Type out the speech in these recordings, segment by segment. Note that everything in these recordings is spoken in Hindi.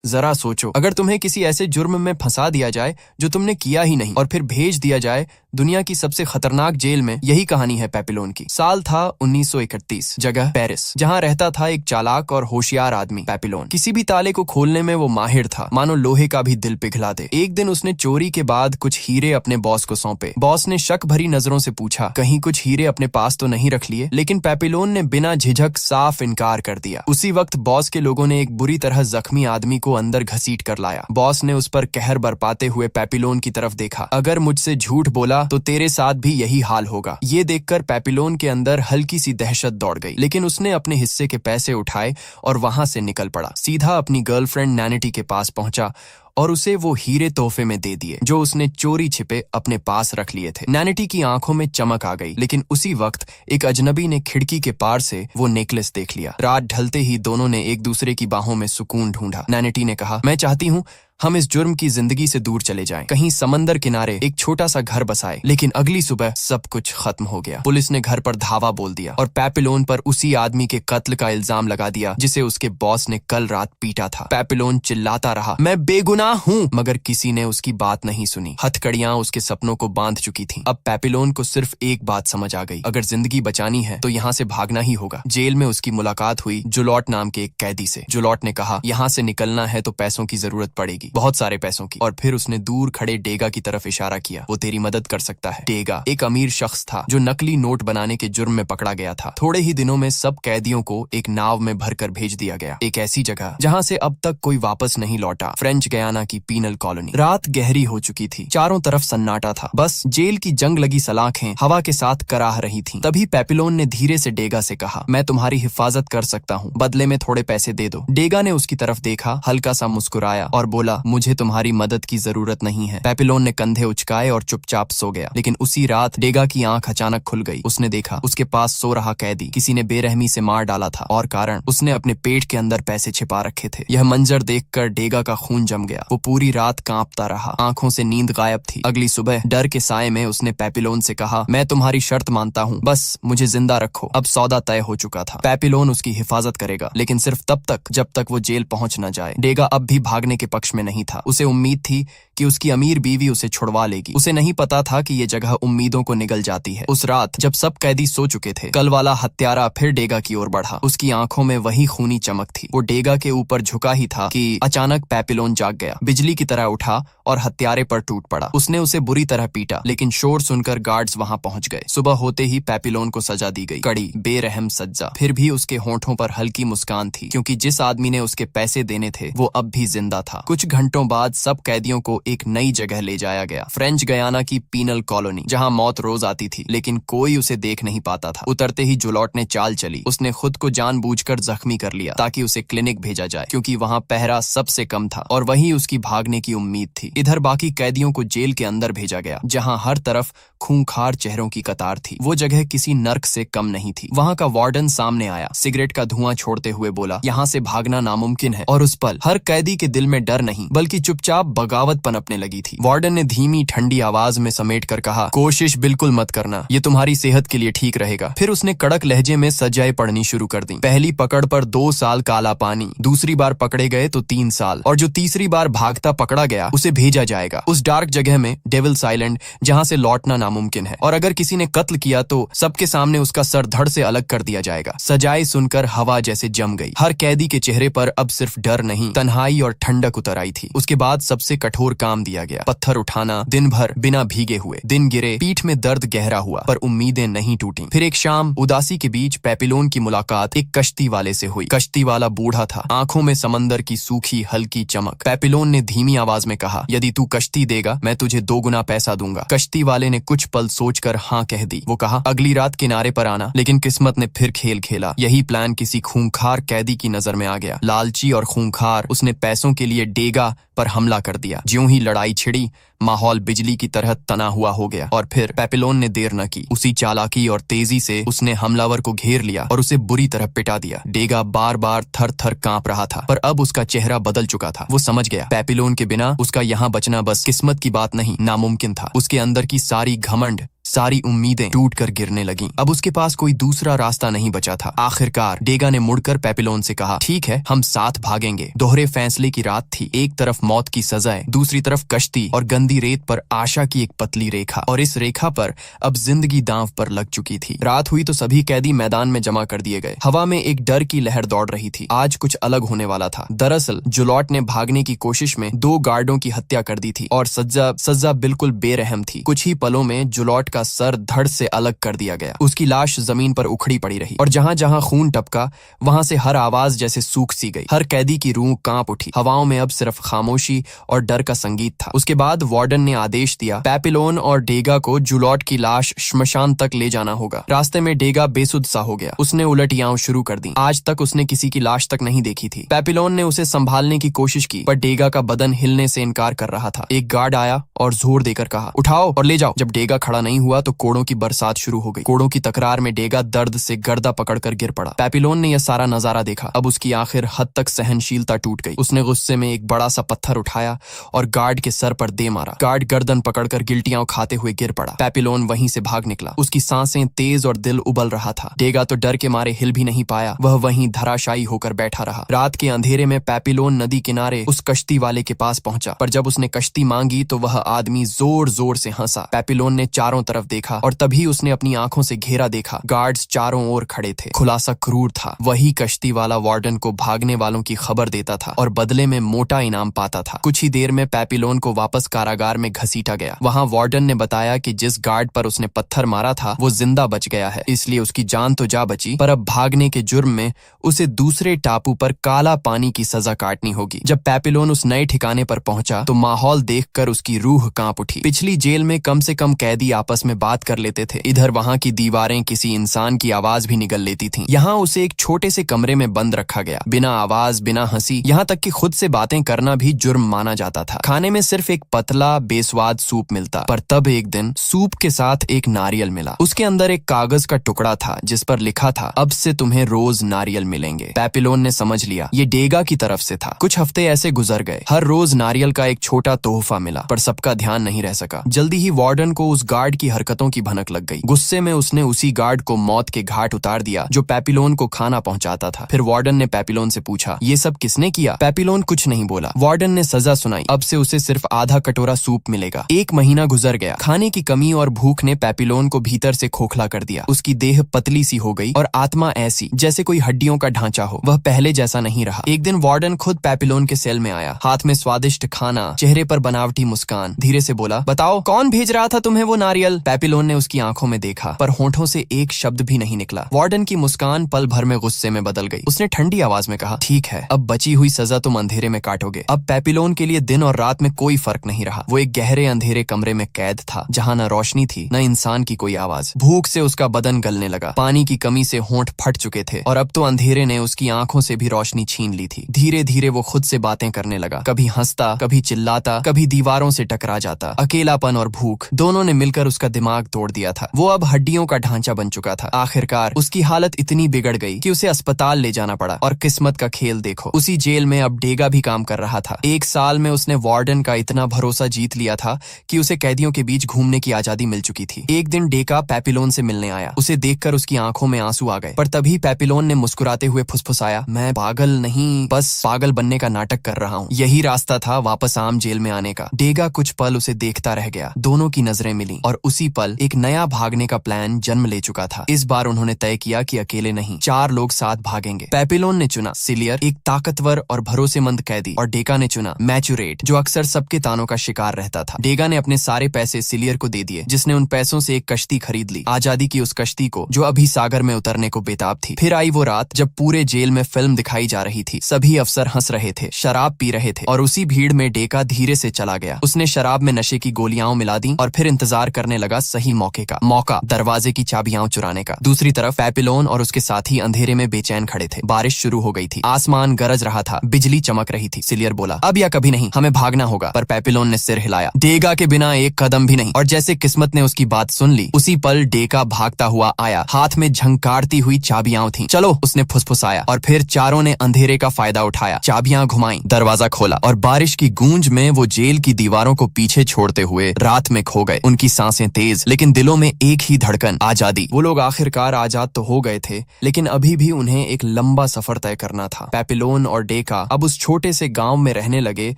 जरा सोचो, अगर तुम्हें किसी ऐसे जुर्म में फंसा दिया जाए जो तुमने किया ही नहीं और फिर भेज दिया जाए दुनिया की सबसे खतरनाक जेल में। यही कहानी है पेपिलोन की। साल था 1931, जगह पेरिस, जहाँ रहता था एक चालाक और होशियार आदमी पेपिलोन। किसी भी ताले को खोलने में वो माहिर था, मानो लोहे का भी दिल पिघला दे। एक दिन उसने चोरी के बाद कुछ हीरे अपने बॉस को सौंपे। बॉस ने शक भरी नजरों से पूछा, कहीं कुछ हीरे अपने पास तो नहीं रख लिए? लेकिन पेपिलोन ने बिना झिझक साफ इनकार कर दिया। उसी वक्त बॉस के लोगों ने एक बुरी तरह जख्मी आदमी को अंदर घसीट कर लाया। बॉस ने उस पर कहर बरपाते हुए पेपिलोन की तरफ देखा। अगर मुझसे झूठ बोला तो तेरे साथ भी यही हाल होगा। ये देखकर पेपिलोन के अंदर हल्की सी दहशत दौड़ गई, लेकिन उसने अपने हिस्से के पैसे उठाए और वहां से निकल पड़ा। सीधा अपनी गर्लफ्रेंड नैनिटी के पास पहुंचा और उसे वो हीरे तोहफे में दे दिए जो उसने चोरी छिपे अपने पास रख लिए थे। नैनिटी की आंखों में चमक आ गई, लेकिन उसी वक्त एक अजनबी ने खिड़की के पार से वो नेकलेस देख लिया। रात ढलते ही दोनों ने एक दूसरे की बाहों में सुकून ढूंढा। नैनिटी ने कहा, मैं चाहती हूँ हम इस जुर्म की जिंदगी से दूर चले जाएं, कहीं समंदर किनारे एक छोटा सा घर बसाए। लेकिन अगली सुबह सब कुछ खत्म हो गया। पुलिस ने घर पर धावा बोल दिया और पेपिलोन पर उसी आदमी के कत्ल का इल्जाम लगा दिया जिसे उसके बॉस ने कल रात पीटा था। पेपिलोन चिल्लाता रहा, मैं बेगुनाह हूँ, मगर किसी ने उसकी बात नहीं सुनी। हथकड़ियां उसके सपनों को बांध चुकी थीं। अब पेपिलोन को सिर्फ एक बात समझ आ गई, अगर जिंदगी बचानी है तो यहाँ से भागना ही होगा। जेल में उसकी मुलाकात हुई जुलॉट नाम के एक कैदी से। जुलॉट ने कहा, यहाँ से निकलना है तो पैसों की जरूरत पड़ेगी, बहुत सारे पैसों की। और फिर उसने दूर खड़े डेगा की तरफ इशारा किया, वो तेरी मदद कर सकता है। डेगा एक अमीर शख्स था जो नकली नोट बनाने के जुर्म में पकड़ा गया था। थोड़े ही दिनों में सब कैदियों को एक नाव में भरकर भेज दिया गया, एक ऐसी जगह जहाँ से अब तक कोई वापस नहीं लौटा, फ्रेंच गयाना की पीनल कॉलोनी। रात गहरी हो चुकी थी, चारों तरफ सन्नाटा था, बस जेल की जंग लगी सलाखें हवा के साथ कराह रही थीं। तभी पेपिलोन ने धीरे से डेगा से कहा, मैं तुम्हारी हिफाजत कर सकता हूँ, बदले में थोड़े पैसे दे दो। डेगा ने उसकी तरफ देखा, हल्का सा मुस्कुराया और बोला, मुझे तुम्हारी मदद की जरूरत नहीं है। पेपिलोन ने कंधे उचकाए और चुपचाप सो गया। लेकिन उसी रात डेगा की आंख अचानक खुल गई। उसने देखा उसके पास सो रहा कैदी किसी ने बेरहमी से मार डाला था, और कारण उसने अपने पेट के अंदर पैसे छिपा रखे थे। यह मंजर देखकर डेगा का खून जम गया। वो पूरी रात कांपता रहा, आंखों से नींद गायब थी। अगली सुबह डर के साए में उसने पेपिलोन से कहा, मैं तुम्हारी शर्त मानता हूँ, बस मुझे जिंदा रखो। अब सौदा तय हो चुका था, पेपिलोन उसकी हिफाजत करेगा, लेकिन सिर्फ तब तक जब तक वो जेल पहुंच न जाए। डेगा अब भी भागने के पक्ष में नहीं था। उसे उम्मीद थी कि उसकी अमीर बीवी उसे छुड़वा लेगी। उसे नहीं पता था कि ये जगह उम्मीदों को निगल जाती है। उस रात जब सब कैदी सो चुके थे, कल वाला हत्यारा फिर डेगा की ओर बढ़ा। उसकी आंखों में वही खूनी चमक थी। वो डेगा के ऊपर झुका ही था कि अचानक पेपिलोन जाग गया, बिजली की तरह उठा और हत्यारे पर टूट पड़ा। उसने उसे बुरी तरह पीटा, लेकिन शोर सुनकर गार्ड्स वहां पहुंच गए। सुबह होते ही पेपिलोन को सजा दी गई, कड़ी बेरहम सज्जा। फिर भी उसके होंठों पर हल्की मुस्कान थी, क्योंकि जिस आदमी ने उसके पैसे देने थे वो अब भी जिंदा था। कुछ घंटों बाद सब कैदियों को एक नई जगह ले जाया गया, फ्रेंच गयाना की पीनल कॉलोनी, जहां मौत रोज आती थी, लेकिन कोई उसे देख नहीं पाता था। उतरते ही जुलॉट ने चाल चली। उसने खुद को जानबूझकर जख्मी कर लिया ताकि उसे क्लिनिक भेजा जाए, क्योंकि वहां पहरा सबसे कम था और वहीं उसकी भागने की उम्मीद थी। इधर बाकी कैदियों को जेल के अंदर भेजा गया, जहां हर तरफ खूंखार चेहरों की कतार थी। वो जगह किसी नर्क से कम नहीं थी। वहां का वार्डन सामने आया, सिगरेट का धुआं छोड़ते हुए बोला, यहाँ से भागना नामुमकिन है। और उस पल हर कैदी के दिल में डर नहीं बल्कि चुपचाप बगावत पनपने लगी थी। वार्डन ने धीमी ठंडी आवाज में समेट कर कहा, कोशिश बिल्कुल मत करना, ये तुम्हारी सेहत के लिए ठीक रहेगा। फिर उसने कड़क लहजे में सजाएं पढ़नी शुरू कर दी। पहली पकड़ पर 2 साल काला पानी, दूसरी बार पकड़े गए तो 3 साल, और जो तीसरी बार भागता पकड़ा गया उसे भेजा जाएगा उस डार्क जगह में, डेविल्स आइलैंड, जहां से लौटना नामुमकिन है। और अगर किसी ने कत्ल किया तो सबके सामने उसका सर धड़ से अलग कर दिया जाएगा। सजाएं सुनकर हवा जैसे जम गई। हर कैदी के चेहरे पर अब सिर्फ डर नहीं, तन्हाई और ठंडक उतर आई थी। उसके बाद सबसे कठोर काम दिया गया, पत्थर उठाना दिन भर बिना भीगे हुए। दिन गिरे, पीठ में दर्द गहरा हुआ, पर उम्मीदें नहीं टूटी। फिर एक शाम उदासी के बीच पेपिलोन की मुलाकात एक कश्ती वाले से हुई। कश्ती वाला बूढ़ा था, आंखों में समंदर की सूखी हल्की चमक। पेपिलोन ने धीमी आवाज में कहा, यदि तू कश्ती देगा मैं तुझे 2 गुना पैसा दूंगा। कश्ती वाले ने कुछ पल सोचकर हाँ कह दी। वो कहा, अगली रात किनारे पर आना। लेकिन किस्मत ने फिर खेल खेला। यही प्लान किसी खूंखार कैदी की नजर में आ गया। लालची और खूंखार, उसने पैसों के लिए डेगा पर हमला कर दिया। ज्यों ही लड़ाई छिड़ी, माहौल बिजली की तरह तना हुआ हो गया। और फिर पेपिलोन ने देर न की। उसी चालाकी और तेजी से उसने हमलावर को घेर लिया और उसे बुरी तरह पिटा दिया। डेगा बार बार थर थर कांप रहा था, पर अब उसका चेहरा बदल चुका था। वो समझ गया, पेपिलोन के बिना उसका यहाँ बचना बस किस्मत की बात नहीं, नामुमकिन था। उसके अंदर की सारी घमंड सारी उम्मीदें टूट कर गिरने लगीं। अब उसके पास कोई दूसरा रास्ता नहीं बचा था। आखिरकार डेगा ने मुड़कर पेपिलोन से कहा, ठीक है, हम साथ भागेंगे। दोहरे फैसले की रात थी। एक तरफ मौत की सजाएं, दूसरी तरफ कश्ती और गंदी रेत पर आशा की एक पतली रेखा, और इस रेखा पर अब जिंदगी दांव पर लग चुकी थी। रात हुई तो सभी कैदी मैदान में जमा कर दिए गए। हवा में एक डर की लहर दौड़ रही थी। आज कुछ अलग होने वाला था। दरअसल जुलॉट ने भागने की कोशिश में 2 गार्डों की हत्या कर दी थी और सज्जा बिल्कुल बेरहम थी। कुछ ही पलों में जुलॉट का सर धड़ से अलग कर दिया गया। उसकी लाश जमीन पर उखड़ी पड़ी रही और जहां जहां खून टपका वहां से हर आवाज जैसे सूख सी गई। हर कैदी की रूह कांप उठी। हवाओं में अब सिर्फ खामोशी और डर का संगीत था। उसके बाद वार्डन ने आदेश दिया, पेपिलोन और डेगा को जुलॉट की लाश श्मशान तक ले जाना होगा। रास्ते में डेगा बेसुध सा हो गया। उसने उलटियां शुरू कर दी। आज तक उसने किसी की लाश तक नहीं देखी थी। पेपिलोन ने उसे संभालने की कोशिश की, पर डेगा का बदन हिलने से इनकार कर रहा था। एक गार्ड आया और जोर देकर कहा, उठाओ और ले जाओ। जब डेगा खड़ा नहीं हुआ तो कोड़ों की बरसात शुरू हो गई। कोड़ों की तकरार में डेगा दर्द से गर्दा पकड़कर गिर पड़ा। पेपिलोन ने यह सारा नजारा देखा। अब उसकी आखिर हद तक सहनशीलता टूट गई। उसने गुस्से में एक बड़ा सा पत्थर उठाया और गार्ड के सर पर दे मारा। गार्ड गर्दन पकड़कर गिल्टियां खाते हुए गिर पड़ा। पेपिलोन वहीं से भाग निकला। उसकी सांसें तेज और दिल उबल रहा था। डेगा तो डर के मारे हिल भी नहीं पाया। वह वहीं धराशायी होकर बैठा रहा। रात के अंधेरे में पेपिलोन नदी किनारे उस कश्ती वाले के पास पहुंचा, पर जब उसने कश्ती मांगी तो वह आदमी जोर जोर से हंसा। पेपिलोन ने चारों तरफ देखा और तभी उसने अपनी आंखों से घेरा देखा। गार्ड्स चारों ओर खड़े थे। खुलासा क्रूर था। वही कश्ती वाला वार्डन को भागने वालों की खबर देता था और बदले में मोटा इनाम पाता था। कुछ ही देर में पेपिलोन को वापस कारागार में घसीटा गया। वहां वार्डन ने बताया कि जिस गार्ड पर उसने पत्थर मारा था वो जिंदा बच गया है, इसलिए उसकी जान तो जा बची, पर अब भागने के जुर्म में उसे दूसरे टापू पर काला पानी की सजा काटनी होगी। जब पेपिलोन उस नए ठिकाने पर पहुंचा तो माहौल देखकर उसकी रूह कांप उठी। पिछली जेल में कम से कम कैदी आपस में बात कर लेते थे। इधर वहां की दीवारें किसी इंसान की आवाज भी निगल लेती थीं। यहाँ उसे एक छोटे से कमरे में बंद रखा गया। बिना आवाज, बिना हंसी, यहाँ तक कि खुद से बातें करना भी जुर्म माना जाता था। खाने में सिर्फ एक पतला बेस्वाद सूप मिलता, पर तब एक दिन सूप के साथ एक नारियल मिला। उसके अंदर एक कागज का टुकड़ा था जिस पर लिखा था, अब से तुम्हें रोज नारियल मिलेंगे। पेपिलोन ने समझ लिया ये डेगा की तरफ से था। कुछ हफ्ते ऐसे गुजर गए। हर रोज नारियल का एक छोटा तोहफा मिला, पर सबका ध्यान नहीं रह सका। जल्दी ही वार्डन को उस गार्ड की हरकतों की भनक लग गई। गुस्से में उसने उसी गार्ड को मौत के घाट उतार दिया जो पेपिलोन को खाना पहुंचाता था। फिर वार्डन ने पेपिलोन से पूछा, ये सब किसने किया? पेपिलोन कुछ नहीं बोला। वार्डन ने सजा सुनाई, अब से उसे सिर्फ आधा कटोरा सूप मिलेगा। 1 महीना गुजर गया। खाने की कमी और भूख ने पेपिलोन को भीतर से खोखला कर दिया। उसकी देह पतली सी हो गई और आत्मा ऐसी जैसे कोई हड्डियों का ढांचा हो। वह पहले जैसा नहीं रहा। एक दिन वार्डन खुद पेपिलोन के सेल में आया, हाथ में स्वादिष्ट खाना, चेहरे पर बनावटी मुस्कान। धीरे से बोला, बताओ कौन भेज रहा था तुम्हें वो नारियल? पेपिलोन ने उसकी आंखों में देखा, पर होंठों से एक शब्द भी नहीं निकला। वार्डन की मुस्कान पल भर में गुस्से में बदल गई। उसने ठंडी आवाज में कहा, ठीक है, अब बची हुई सजा तुम अंधेरे में काटोगे। अब पेपिलोन के लिए दिन और रात में कोई फर्क नहीं रहा। वो एक गहरे अंधेरे कमरे में कैद था, जहां न रोशनी थी न इंसान की कोई आवाज। भूख से उसका बदन गलने लगा। पानी की कमी से होंठ फट चुके थे और अब तो अंधेरे ने उसकी आंखों से भी रोशनी छीन ली थी। धीरे धीरे वो खुद से बातें करने लगा। कभी हंसता, कभी चिल्लाता, कभी दीवारों से टकरा जाता। अकेलापन और भूख दोनों ने मिलकर उसका दिमाग तोड़ दिया था। वो अब हड्डियों का ढांचा बन चुका था। आखिरकार उसकी हालत इतनी बिगड़ गई कि उसे अस्पताल ले जाना पड़ा। और किस्मत का खेल देखो, उसी जेल में अब डेगा भी काम कर रहा था। 1 साल में उसने वार्डन का इतना भरोसा जीत लिया था कि उसे कैदियों के बीच घूमने की आजादी मिल चुकी थी। एक दिन डेगा पेपिलोन से मिलने आया। उसे देखकर उसकी आंखों में आंसू आ गए, पर तभी पेपिलोन ने मुस्कुराते हुए फुसफुसाया, मैं पागल नहीं, बस पागल बनने का नाटक कर रहा हूँ। यही रास्ता था वापस आम जेल में आने का। डेगा कुछ पल उसे देखता रह गया। दोनों की नजरें मिली और उसी पल एक नया भागने का प्लान जन्म ले चुका था। इस बार उन्होंने तय किया कि अकेले नहीं, 4 लोग साथ भागेंगे। पेपिलोन ने चुना सिलियर, एक ताकतवर और भरोसेमंद कैदी, और डेगा ने चुना मैचुरेट, जो अक्सर सबके तानों का शिकार रहता था। डेगा ने अपने सारे पैसे सिलियर को दे दिए, जिसने उन पैसों से एक कश्ती खरीद ली, आजादी की उस कश्ती को जो अभी सागर में उतरने को बेताब थी। फिर आई वो रात जब पूरे जेल में फिल्म दिखाई जा रही थी। सभी अफसर हंस रहे थे, शराब पी रहे थे, और उसी भीड़ में डेगा धीरे से चला गया। उसने शराब में नशे की गोलियां मिला दी और फिर इंतजार करने लगा सही मौका दरवाजे की चाबियां चुराने का। दूसरी तरफ पेपिलोन और उसके साथी अंधेरे में बेचैन खड़े थे। बारिश शुरू हो गई थी, आसमान गरज रहा था, बिजली चमक रही थी। सिलियर बोला, अब या कभी नहीं, हमें भागना होगा। पर पेपिलोन ने सिर हिलाया, डेगा के बिना एक कदम भी नहीं। और जैसे किस्मत ने उसकी बात सुन ली, उसी पल डेगा भागता हुआ आया। हाथ में झंकारती हुई चाबियां थीं। चलो, उसने फुसफुसाया, और फिर चारों ने अंधेरे का फायदा उठाया। चाबियां घुमाई, दरवाजा खोला और बारिश की गूंज में वो जेल की दीवारों को पीछे छोड़ते हुए रात में खो गए। उनकी सांसें तेज, लेकिन दिलों में एक ही धड़कन, आजादी। वो लोग आखिरकार आजाद तो हो गए थे, लेकिन अभी भी उन्हें एक लंबा सफर तय करना था। पेपिलोन और डेका अब उस छोटे से गांव में रहने लगे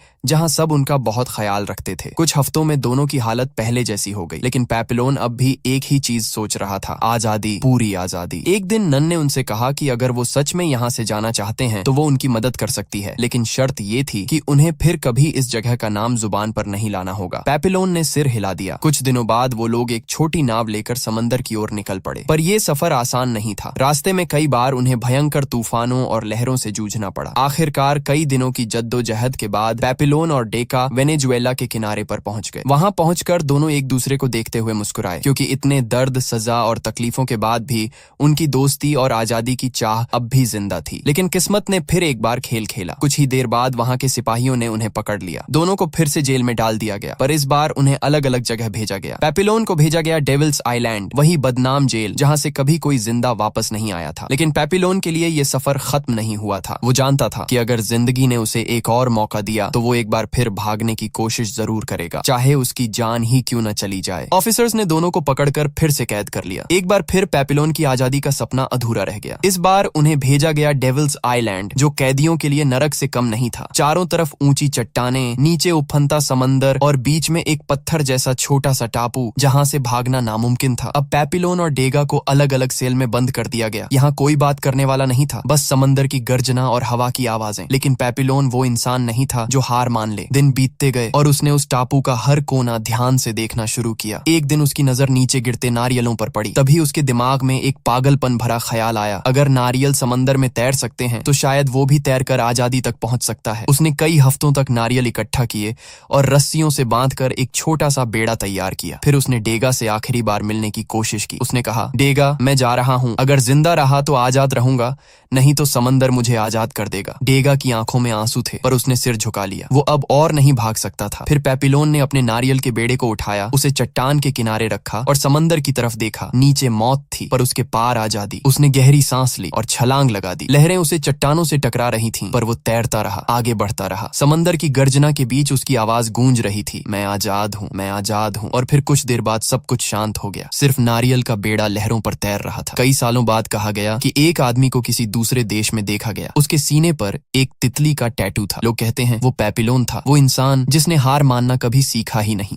जहां सब उनका बहुत ख्याल रखते थे। कुछ हफ्तों में दोनों की हालत पहले जैसी हो गई, लेकिन पेपिलोन अब भी एक ही चीज सोच रहा था, आजादी, पूरी आजादी। एक दिन नन ने उनसे कहा कि अगर वो सच में यहाँ से जाना चाहते हैं तो वो उनकी मदद कर सकती है, लेकिन शर्त ये थी कि उन्हें फिर कभी इस जगह का नाम जुबान पर नहीं लाना होगा। पेपिलोन ने सिर हिला दिया। कुछ दिनों बाद वो लोग एक छोटी नाव लेकर समंदर की ओर निकल पड़े, पर ये सफर आसान नहीं था। रास्ते में कई बार उन्हें भयंकर तूफानों और लहरों से जूझना पड़ा। आखिरकार कई दिनों की जद्दोजहद के बाद पेपिलोन और डेका वेनेजुएला के किनारे पर पहुंच गए। वहां पहुंचकर दोनों एक दूसरे को देखते हुए मुस्कुराए, क्योंकि इतने दर्द, सजा और तकलीफों के बाद भी उनकी दोस्ती और आजादी की चाह अब भी जिंदा थी। लेकिन किस्मत ने फिर एक बार खेल खेला। कुछ ही देर बाद वहां के सिपाहियों ने उन्हें पकड़ लिया। दोनों को फिर से जेल में डाल दिया गया, पर इस बार उन्हें अलग अलग जगह भेजा गया। पेपिलोन को भेजा गया डेविल्स आइलैंड, वही बदनाम जेल जहां से कभी कोई जिंदा वापस नहीं आया था। लेकिन पेपिलोन के लिए ये सफर खत्म नहीं हुआ था। वो जानता था कि अगर जिंदगी ने उसे एक और मौका दिया तो वो एक बार फिर भागने की कोशिश जरूर करेगा, चाहे उसकी जान ही क्यों न चली जाए। ऑफिसर्स ने दोनों को पकड़कर फिर से कैद कर लिया। एक बार फिर पेपिलोन की आजादी का सपना अधूरा रह गया। इस बार उन्हें भेजा गया डेविल्स आइलैंड, जो कैदियों के लिए नरक से कम नहीं था। चारों तरफ ऊंची चट्टानें, नीचे उफनता समंदर और बीच में एक पत्थर जैसा छोटा सा टापू जहां से भागना नामुमकिन था। अब पेपिलोन और डेगा को अलग अलग सेल में बंद कर दिया गया। यहाँ कोई बात करने वाला नहीं था, बस समंदर की गर्जना और हवा की आवाजें। लेकिन पेपिलोन वो इंसान नहीं था जो हार मान ले। दिन बीतते गए और उसने उस टापू का हर कोना ध्यान से देखना शुरू किया। एक दिन उसकी नजर नीचे गिरते नारियलों पर पड़ी। तभी उसके दिमाग में एक पागलपन भरा ख्याल आया, अगर नारियल समंदर में तैर सकते हैं तो शायद वो भी तैरकर आजादी तक पहुंच सकता है। उसने कई हफ्तों तक नारियल इकट्ठा किए और रस्सियों से बांधकर एक छोटा सा बेड़ा तैयार किया। फिर उसने डेगा से आखिरी बार मिलने की कोशिश की। उसने कहा, डेगा, मैं जा रहा हूँ। अगर जिंदा रहा तो आजाद रहूंगा, नहीं तो समंदर मुझे आजाद कर देगा। डेगा की आंखों में आंसू थे, पर उसने सिर झुका लिया। वो अब और नहीं भाग सकता था। फिर पेपिलोन ने अपने नारियल के बेड़े को उठाया, उसे चट्टान के किनारे रखा और समंदर की तरफ देखा। नीचे मौत थी, पर उसके पार आजादी। उसने गहरी सांस ली और छलांग लगा दी। लहरें उसे चट्टानों से टकरा रही थीं, पर वो तैरता रहा, आगे बढ़ता रहा। समंदर की गर्जना के बीच उसकी आवाज गूंज रही थी, मैं आजाद हूँ, मैं आजाद हूँ। और फिर कुछ देर बाद सब कुछ शांत हो गया। सिर्फ नारियल का बेड़ा लहरों पर तैर रहा था। कई सालों बाद कहा गया कि एक आदमी को किसी दूसरे देश में देखा गया। उसके सीने पर एक तितली का टैटू था। लोग कहते हैं वो पेपिलोन था, वो इंसान जिसने हार मानना कभी सीखा ही नहीं।